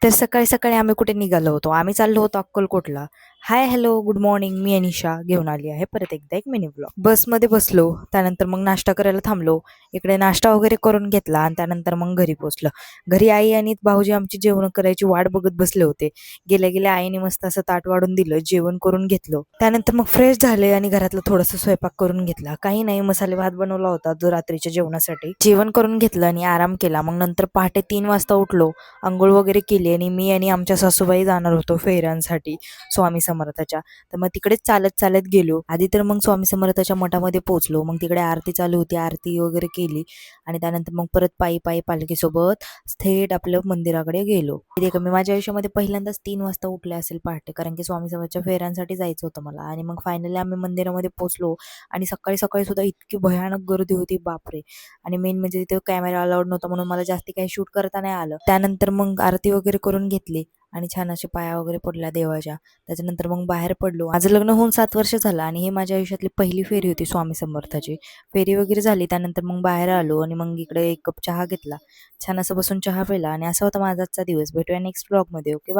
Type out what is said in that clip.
तर सकाळी सकाळी आम्ही कुठे निघालो होतो. आम्ही चाललो होतो अक्कलकोटला. हाय, हॅलो, गुड मॉर्निंग. मी अनिशा घेऊन आली आहे परत एकदा एक मिनी ब्लॉग. बसमध्ये बसलो, त्यानंतर मग नाश्ता करायला थांबलो. इकडे नाश्ता वगैरे करून घेतला आणि त्यानंतर मग घरी पोहोचलो. घरी आई आणि भाऊजी आमची जेवण करायची वाट बघत बसले होते. गेल्या गेल्या आईने मस्त असं ताट वाढून दिलं, जेवण करून घेतलं. त्यानंतर मग फ्रेश झाले आणि घरातलं थोडंसं स्वयंपाक करून घेतला. काही नाही, मसाले भात बनवला होता जो रात्रीच्या जेवणासाठी. जेवण करून घेतलं आणि आराम केला. मग नंतर पहाटे 3 वाजता उठलो. अंघोळ वगैरे केली आणि मी आणि आमच्या सासूबाई जाणार होतो फेऱ्यांसाठी स्वामी समर्थाच्या. तर मग तिकडेच चालत चालत गेलो. आधी तर मग स्वामी समर्थाच्या मठामध्ये पोहोचलो. मग तिकडे आरती चालू होती, आरती वगैरे केली आणि त्यानंतर मग परत पायी पायी पालखीसोबत थेट आपल्या मंदिराकडे गेलो. मी माझ्या आयुष्यामध्ये पहिल्यांदाच 3 वाजता उठले असेल पहाटे, कारण की स्वामी समर्थाच्या फेऱ्यांसाठी जायचं होतं मला. आणि मग फायनली आम्ही मंदिरामध्ये पोहोचलो आणि सकाळी सकाळी सुद्धा इतकी भयानक गर्दी होती, बापरे. आणि मेन म्हणजे तिथे कॅमेरा अलाउड नव्हता म्हणून मला जास्ती काही शूट करता नाही आलं. त्यानंतर मग आरती वगैरे करून घेतली आणि छान असे पाया वगैरे पडल्या देवाच्या. त्याच्यानंतर मग बाहेर पडलो. माझं लग्न होऊन 7 वर्ष झालं आणि ही माझ्या आयुष्यातली पहिली फेरी होती स्वामी समर्थाची. फेरी वगैरे झाली, त्यानंतर मग बाहेर आलो आणि मग इकडे एक कप चहा घेतला. छान असं बसून चहा पिला आणि असा होता माझा आजचा दिवस. भेटूया नेक्स्ट ब्लॉगमध्ये. ओके.